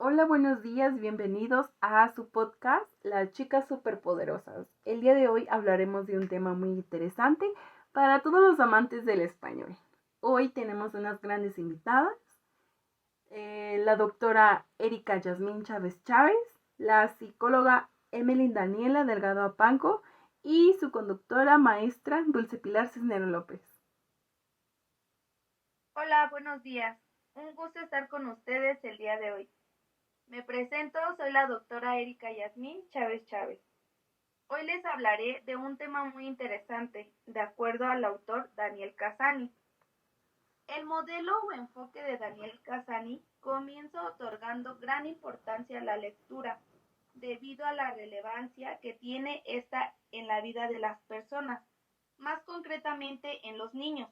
Hola, buenos días, bienvenidos a su podcast, Las Chicas Superpoderosas. El día de hoy hablaremos de un tema muy interesante para todos los amantes del español. Hoy tenemos unas grandes invitadas, la doctora Erika Yasmín Chávez Chávez, la psicóloga Emily Daniela Delgado Apanco y su conductora maestra Dulce Pilar Cisnero López. Hola, buenos días. Un gusto estar con ustedes el día de hoy. Me presento, soy la doctora Erika Yasmín Chávez Chávez. Hoy les hablaré de un tema muy interesante, de acuerdo al autor Daniel Cassani. El modelo o enfoque de Daniel Cassani comienza otorgando gran importancia a la lectura, debido a la relevancia que tiene esta en la vida de las personas, más concretamente en los niños,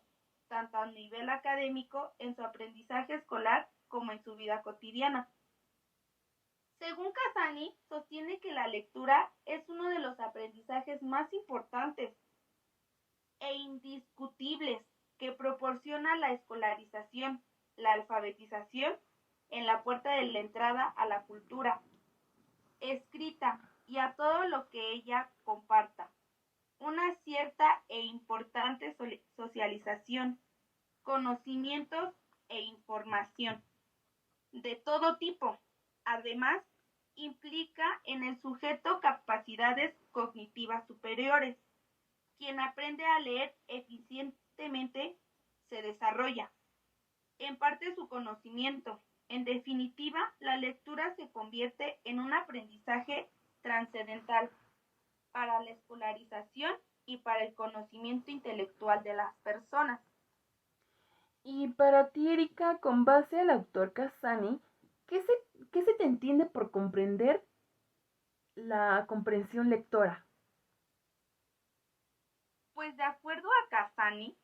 tanto a nivel académico, en su aprendizaje escolar, como en su vida cotidiana. Según Cassani, sostiene que la lectura es uno de los aprendizajes más importantes e indiscutibles que proporciona la escolarización, la alfabetización, en la puerta de la entrada a la cultura escrita y a todo lo que ella comparta. Una cierta e importante socialización, conocimientos e información de todo tipo. Además, implica en el sujeto capacidades cognitivas superiores. Quien aprende a leer eficientemente se desarrolla, en parte su conocimiento. En definitiva, la lectura se convierte en un aprendizaje trascendental para la escolarización y para el conocimiento intelectual de las personas. Y para ti, Erika, con base al autor Cassani, ¿qué se, ¿qué se te entiende por comprender la comprensión lectora? Pues de acuerdo a Cassani,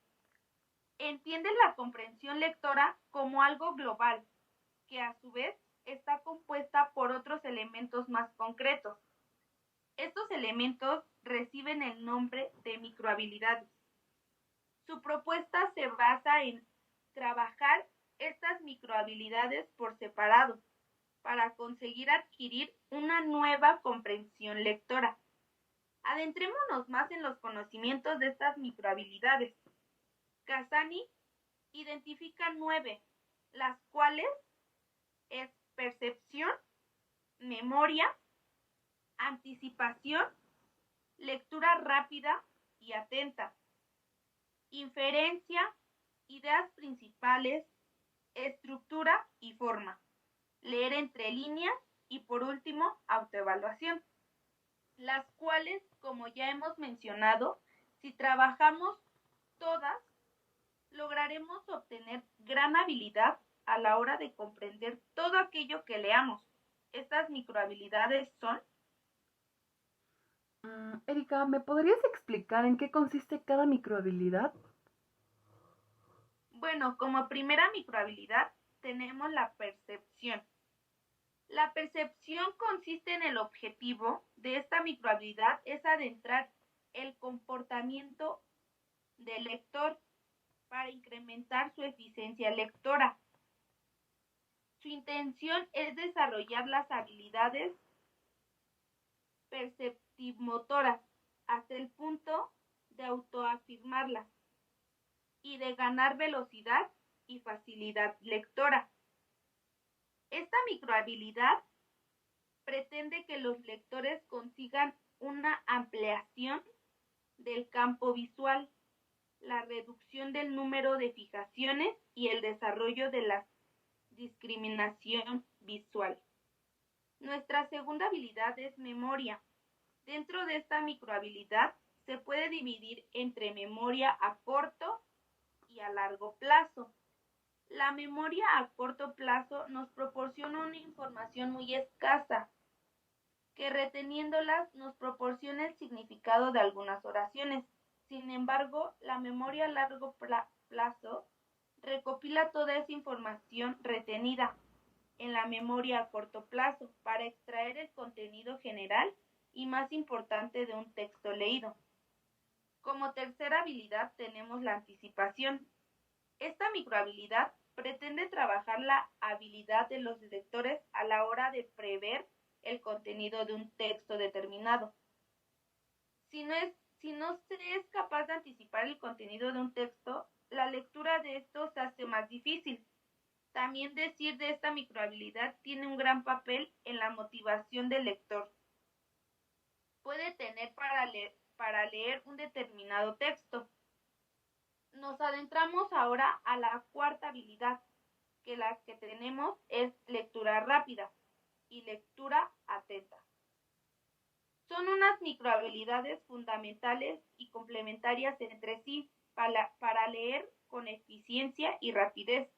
entiende la comprensión lectora como algo global, que a su vez está compuesta por otros elementos más concretos. Estos elementos reciben el nombre de microhabilidades. Su propuesta se basa en trabajar estas microhabilidades por separado para conseguir adquirir una nueva comprensión lectora. Adentrémonos más en los conocimientos de estas microhabilidades. Cassani identifica 9, las cuales es percepción, memoria, anticipación, lectura rápida y atenta, inferencia, ideas principales, estructura y forma, leer entre líneas y por último autoevaluación, las cuales, como ya hemos mencionado, si trabajamos todas, lograremos obtener gran habilidad a la hora de comprender todo aquello que leamos. Estas microhabilidades son: Erika, ¿me podrías explicar en qué consiste cada microhabilidad? bueno, como primera microhabilidad tenemos la percepción. La percepción consiste en el objetivo de esta microhabilidad es adentrar el comportamiento del lector para incrementar su eficiencia lectora. Su intención es desarrollar las habilidades perceptimotoras hasta el punto de autoafirmarlas y de ganar velocidad y facilidad lectora. Esta microhabilidad pretende que los lectores consigan una ampliación del campo visual, la reducción del número de fijaciones y el desarrollo de la discriminación visual. Nuestra segunda habilidad es memoria. Dentro de esta microhabilidad se puede dividir entre memoria a corto y a largo plazo. La memoria a corto plazo nos proporciona una información muy escasa, que reteniéndolas nos proporciona el significado de algunas oraciones. Sin embargo, la memoria a largo plazo recopila toda esa información retenida en la memoria a corto plazo para extraer el contenido general y más importante de un texto leído. Como tercera habilidad tenemos la anticipación. Esta microhabilidad pretende trabajar la habilidad de los lectores a la hora de prever el contenido de un texto determinado. Si no se es capaz de anticipar el contenido de un texto, la lectura de esto se hace más difícil. También decir de esta microhabilidad tiene un gran papel en la motivación del lector. Puede tener para leer un determinado texto. Nos adentramos ahora a la cuarta habilidad, que la que tenemos es lectura rápida y lectura atenta. Son unas microhabilidades fundamentales y complementarias entre sí para leer con eficiencia y rapidez.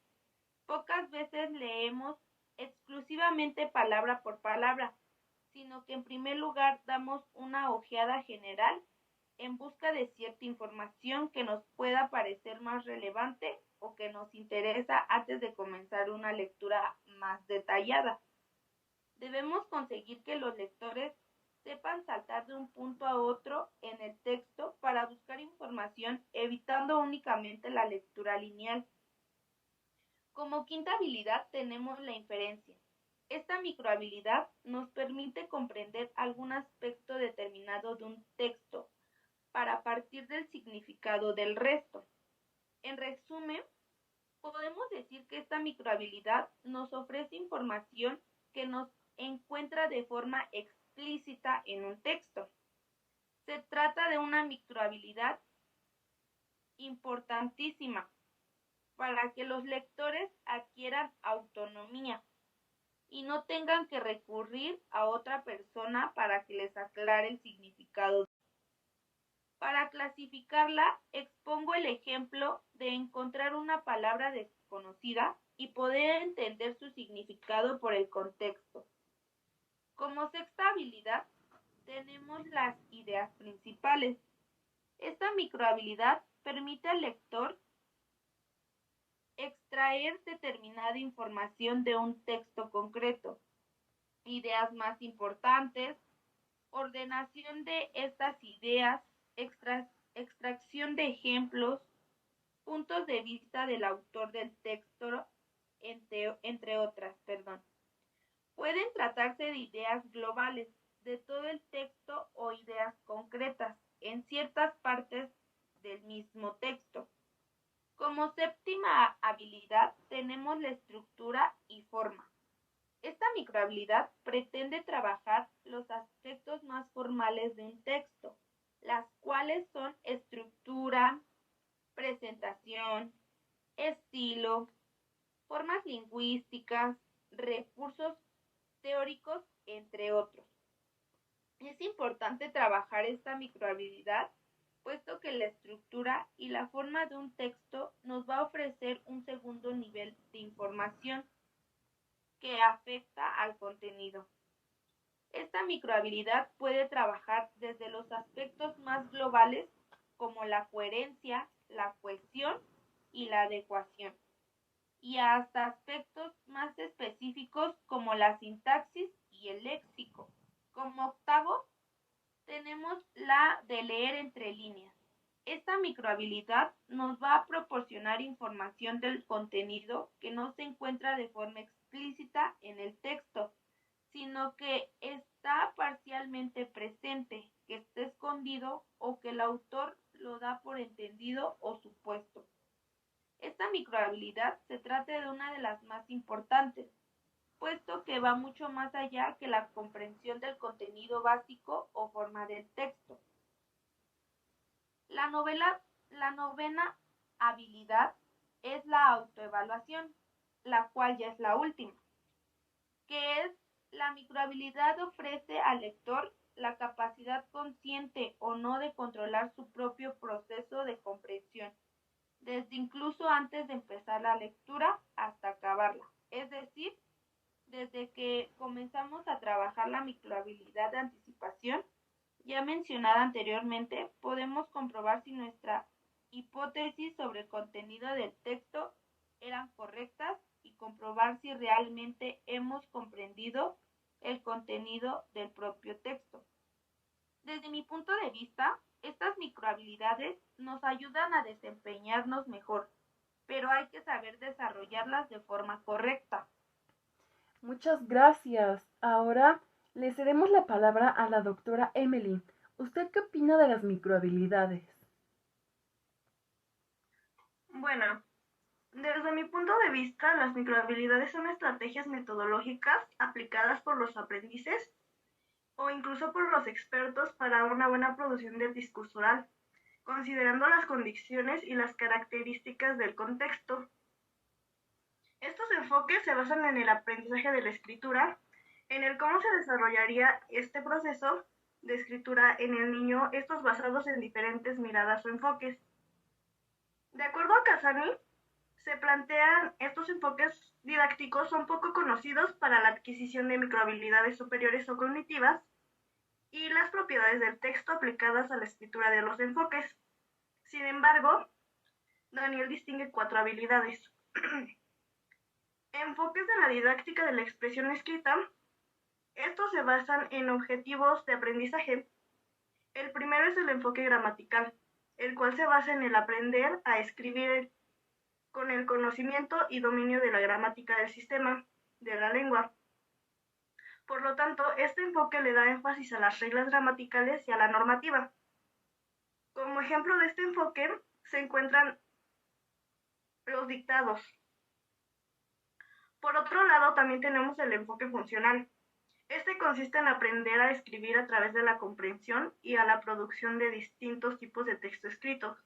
Pocas veces leemos exclusivamente palabra por palabra, sino que en primer lugar damos una ojeada general en busca de cierta información que nos pueda parecer más relevante o que nos interesa antes de comenzar una lectura más detallada. Debemos conseguir que los lectores sepan saltar de un punto a otro en el texto para buscar información, evitando únicamente la lectura lineal. Como quinta habilidad tenemos la inferencia. Esta microhabilidad nos permite comprender algún aspecto determinado de un texto para partir del significado del resto. En resumen, podemos decir que esta microhabilidad nos ofrece información que nos encuentra de forma explícita en un texto. Se trata de una microhabilidad importantísima para que los lectores adquieran autonomía y no tengan que recurrir a otra persona para que les aclare el significado. Para clasificarla, expongo el ejemplo de encontrar una palabra desconocida y poder entender su significado por el contexto. Como sexta habilidad, tenemos las ideas principales. Esta microhabilidad permite al lector extraer determinada información de un texto concreto, ideas más importantes, ordenación de estas ideas, extracción de ejemplos, puntos de vista del autor del texto, entre otras. Pueden tratarse de ideas globales de todo el texto o ideas concretas en ciertas partes del mismo texto. Como séptima habilidad tenemos la estructura y forma. Esta microhabilidad pretende trabajar los aspectos más formales de un texto, las cuales son estructura, presentación, estilo, formas lingüísticas, recursos teóricos, entre otros. Es importante trabajar esta microhabilidad, puesto que la estructura y la forma de un texto nos va a ofrecer un segundo nivel de información que afecta al contenido. Esta microhabilidad puede trabajar desde los aspectos más globales como la coherencia, la cohesión y la adecuación, y hasta aspectos más específicos como la sintaxis y el léxico. Como octavo, tenemos la de leer entre líneas. Esta microhabilidad nos va a proporcionar información del contenido que no se encuentra de forma explícita en el texto, sino que está parcialmente presente, que está escondido o que el autor lo da por entendido o supuesto. Esta microhabilidad se trata de una de las más importantes, puesto que va mucho más allá que la comprensión del contenido básico o forma del texto. La novena habilidad es la autoevaluación, la cual ya es la última, que es la microhabilidad ofrece al lector la capacidad consciente o no de controlar su propio proceso de comprensión, desde incluso antes de empezar la lectura hasta acabarla. Es decir, desde que comenzamos a trabajar la microhabilidad de anticipación, ya mencionada anteriormente, podemos comprobar si nuestra hipótesis sobre el contenido del texto eran correctas y comprobar si realmente hemos comprendido el contenido del propio texto. Desde mi punto de vista, estas microhabilidades nos ayudan a desempeñarnos mejor, pero hay que saber desarrollarlas de forma correcta. Muchas gracias. Ahora le cedemos la palabra a la doctora Emily. ¿Usted qué opina de las microhabilidades? Bueno, desde mi punto de vista, las microhabilidades son estrategias metodológicas aplicadas por los aprendices o incluso por los expertos para una buena producción del discurso oral, considerando las condiciones y las características del contexto. Estos enfoques se basan en el aprendizaje de la escritura, en el cómo se desarrollaría este proceso de escritura en el niño, estos basados en diferentes miradas o enfoques. De acuerdo a Casani, se plantean estos enfoques didácticos son poco conocidos para la adquisición de microhabilidades superiores o cognitivas y las propiedades del texto aplicadas a la escritura de los enfoques. Sin embargo, Daniel distingue 4 habilidades. Enfoques de la didáctica de la expresión escrita. Estos se basan en objetivos de aprendizaje. El primero es el enfoque gramatical, el cual se basa en el aprender a escribir con el conocimiento y dominio de la gramática del sistema, de la lengua. Por lo tanto, este enfoque le da énfasis a las reglas gramaticales y a la normativa. Como ejemplo de este enfoque se encuentran los dictados. Por otro lado, también tenemos el enfoque funcional. Este consiste en aprender a escribir a través de la comprensión y a la producción de distintos tipos de texto escritos.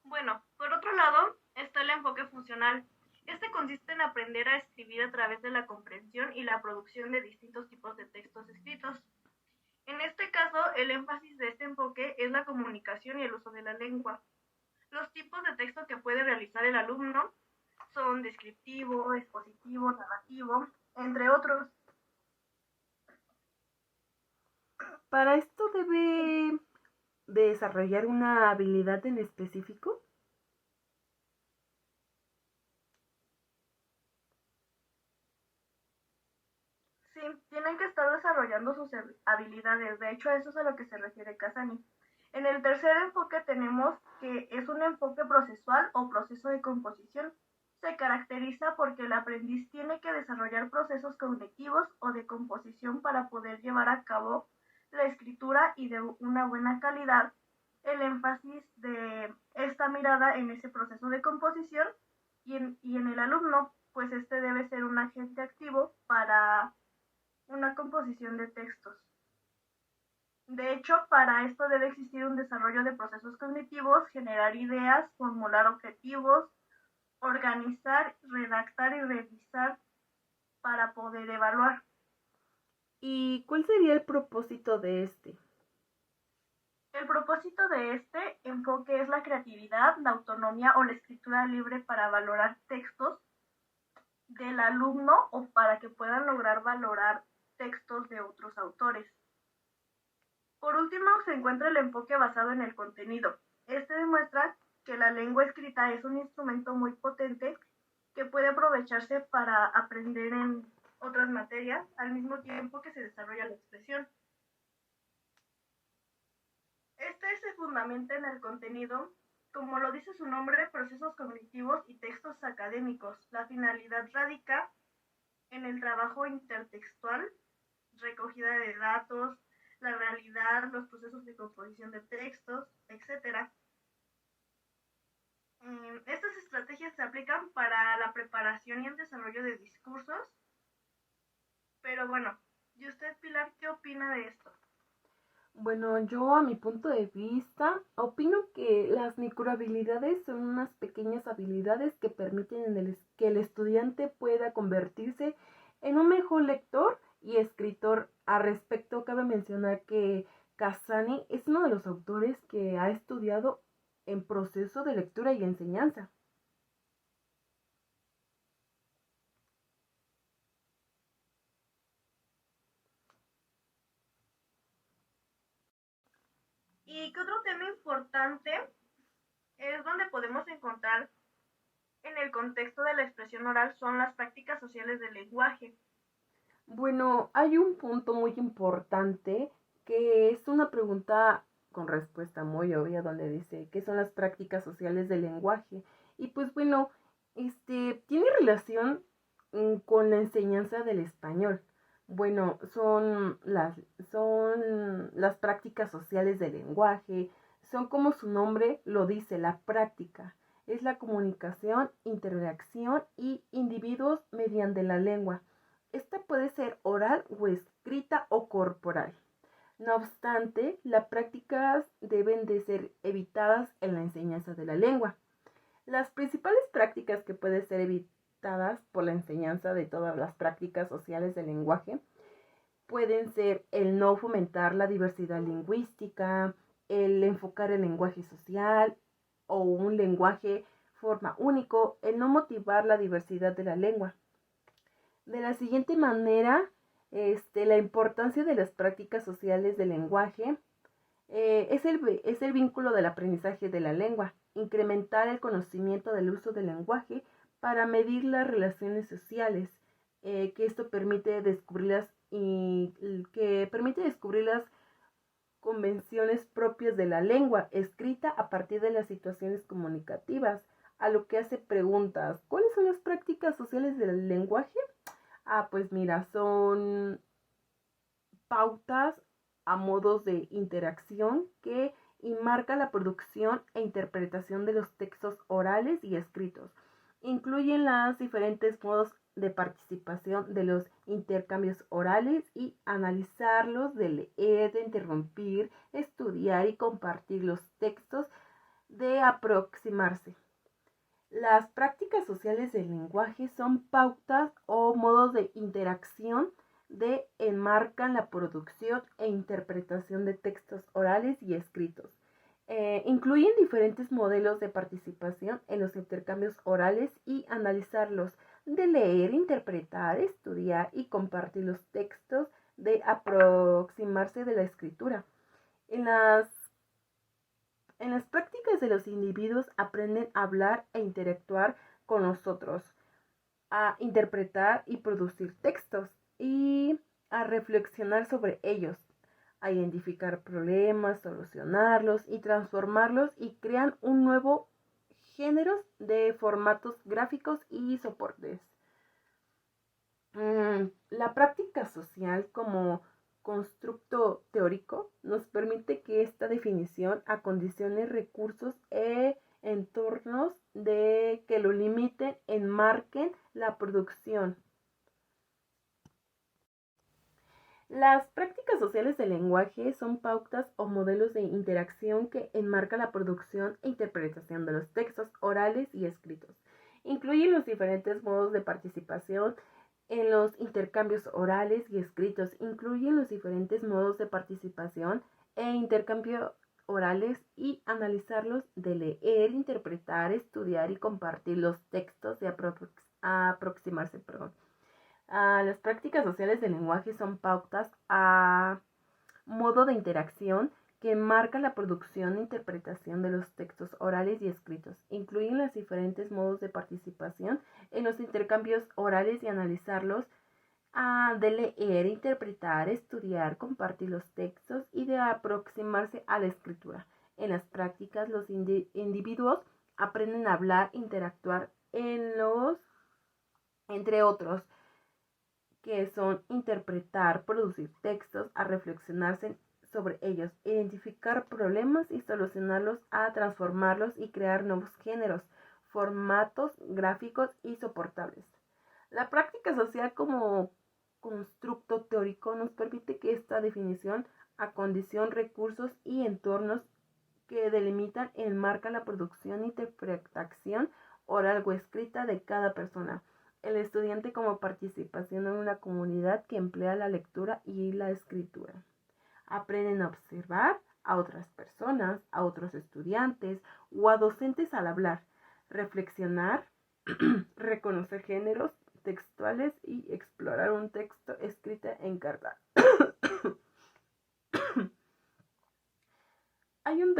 Bueno, por otro lado está el enfoque funcional. Este consiste en aprender a escribir a través de la comprensión y la producción de distintos tipos de textos escritos. En este caso, el énfasis de este enfoque es la comunicación y el uso de la lengua. Los tipos de texto que puede realizar el alumno son descriptivo, expositivo, narrativo, entre otros. ¿Para esto debe desarrollar una habilidad en específico? Sí, tienen que estar desarrollando sus habilidades. De hecho, eso es a lo que se refiere Casani. En el tercer enfoque tenemos que es un enfoque procesual o proceso de composición. Se caracteriza porque el aprendiz tiene que desarrollar procesos cognitivos o de composición para poder llevar a cabo la escritura y de una buena calidad. El énfasis de esta mirada en ese proceso de composición y en el alumno, pues este debe ser un agente activo para una composición de textos. De hecho, para esto debe existir un desarrollo de procesos cognitivos, generar ideas, formular objetivos, organizar, redactar y revisar para poder evaluar. ¿Y cuál sería el propósito de este? El propósito de este enfoque es la creatividad, la autonomía o la escritura libre para valorar textos del alumno o para que puedan lograr valorar textos de otros autores. Por último, se encuentra el enfoque basado en el contenido. Este demuestra que la lengua escrita es un instrumento muy potente que puede aprovecharse para aprender en otras materias al mismo tiempo que se desarrolla la expresión. Este se fundamenta en el contenido, como lo dice su nombre, procesos cognitivos y textos académicos. La finalidad radica en el trabajo intertextual, recogida de datos, la realidad, los procesos de composición de textos, etc. Estas estrategias se aplican para la preparación y el desarrollo de discursos, pero bueno, ¿y usted, Pilar, qué opina de esto? Bueno, yo a mi punto de vista opino que las microhabilidades son unas pequeñas habilidades que permiten que el estudiante pueda convertirse en un mejor lector y escritor. Al respecto, cabe mencionar que Casani es uno de los autores que ha estudiado en proceso de lectura y enseñanza. Y qué otro tema importante es donde podemos encontrar en el contexto de la expresión oral son las prácticas sociales del lenguaje? Bueno, hay un punto muy importante que es una pregunta con respuesta muy obvia donde dice ¿qué son las prácticas sociales del lenguaje? Y pues bueno, tiene relación con la enseñanza del español. Bueno, son las prácticas sociales del lenguaje, son como su nombre lo dice, la práctica. Es la comunicación, interacción y individuos mediante la lengua. Esta puede ser oral o escrita o corporal. No obstante, las prácticas deben de ser evitadas en la enseñanza de la lengua. Las principales prácticas que pueden ser evitadas por la enseñanza de todas las prácticas sociales del lenguaje pueden ser el no fomentar la diversidad lingüística, el enfocar el lenguaje social o un lenguaje forma único, el no motivar la diversidad de la lengua. De la siguiente manera, la importancia de las prácticas sociales del lenguaje es el vínculo del aprendizaje de la lengua, incrementar el conocimiento del uso del lenguaje para medir las relaciones sociales, que esto permite descubrir las convenciones propias de la lengua escrita a partir de las situaciones comunicativas, a lo que hace preguntas. ¿Cuáles son las prácticas sociales del lenguaje? Pues mira, son pautas a modos de interacción que enmarca la producción e interpretación de los textos orales y escritos. Incluyen los diferentes modos de participación de los intercambios orales y analizarlos, de leer, de interrumpir, estudiar y compartir los textos, de aproximarse. Las prácticas sociales del lenguaje son pautas o modos de interacción que enmarcan la producción e interpretación de textos orales y escritos. Incluyen diferentes modelos de participación en los intercambios orales y analizarlos, de leer, interpretar, estudiar y compartir los textos, de aproximarse de la escritura. En las prácticas de los individuos aprenden a hablar e interactuar con nosotros, a interpretar y producir textos y a reflexionar sobre ellos, a identificar problemas, solucionarlos y transformarlos y crean un nuevo género de formatos gráficos y soportes. La práctica social como constructo teórico nos permite que esta definición acondicione recursos e entornos de que lo limiten, enmarquen la producción. Las prácticas sociales del lenguaje son pautas o modelos de interacción que enmarcan la producción e interpretación de los textos orales y escritos. Incluyen los diferentes modos de participación en los intercambios orales y escritos. Incluyen los diferentes modos de participación e intercambio orales y analizarlos, de leer, interpretar, estudiar y compartir los textos, de aproximarse. Las prácticas sociales del lenguaje son pautas a modo de interacción que marcan la producción e interpretación de los textos orales y escritos. Incluyen los diferentes modos de participación en los intercambios orales y analizarlos, de leer, interpretar, estudiar, compartir los textos y de aproximarse a la escritura. En las prácticas, los individuos aprenden a hablar, interactuar entre otros, que son interpretar, producir textos, a reflexionarse sobre ellos, identificar problemas y solucionarlos, a transformarlos y crear nuevos géneros, formatos gráficos y soportables. La práctica social como constructo teórico nos permite que esta definición acondicione recursos y entornos que delimitan y enmarcan la producción e interpretación oral o escrita de cada persona. El estudiante como participación en una comunidad que emplea la lectura y la escritura. Aprenden a observar a otras personas, a otros estudiantes o a docentes al hablar, reflexionar, reconocer géneros textuales y explorar un texto escrito en carta. Hay un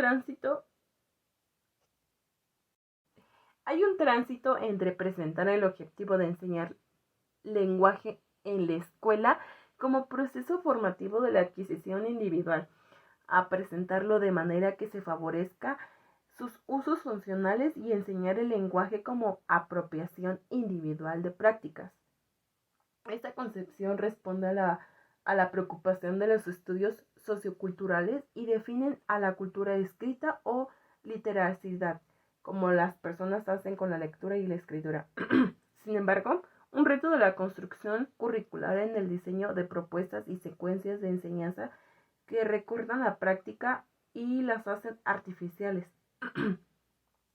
tránsito entre presentar el objetivo de enseñar lenguaje en la escuela como proceso formativo de la adquisición individual, a presentarlo de manera que se favorezca sus usos funcionales y enseñar el lenguaje como apropiación individual de prácticas. Esta concepción responde a la preocupación de los estudios socioculturales y definen a la cultura escrita o literacidad, como las personas hacen con la lectura y la escritura. Sin embargo, un reto de la construcción curricular en el diseño de propuestas y secuencias de enseñanza que recuerdan la práctica y las hacen artificiales,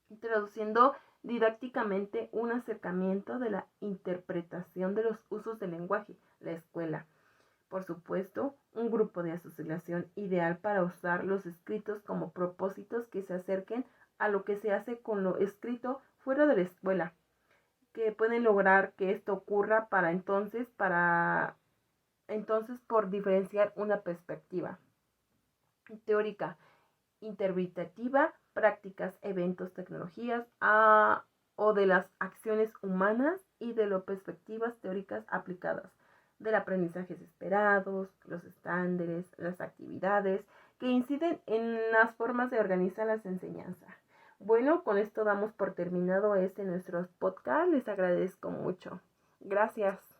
introduciendo didácticamente un acercamiento de la interpretación de los usos del lenguaje, la escuela. Por supuesto, un grupo de asociación ideal para usar los escritos como propósitos que se acerquen a lo que se hace con lo escrito fuera de la escuela, que pueden lograr que esto ocurra para entonces por diferenciar una perspectiva teórica, interpretativa, prácticas, eventos, tecnologías, o de las acciones humanas y de las perspectivas teóricas aplicadas, del aprendizaje esperados, los estándares, las actividades que inciden en las formas de organizar las enseñanzas. Bueno, con esto damos por terminado nuestro podcast. Les agradezco mucho. Gracias.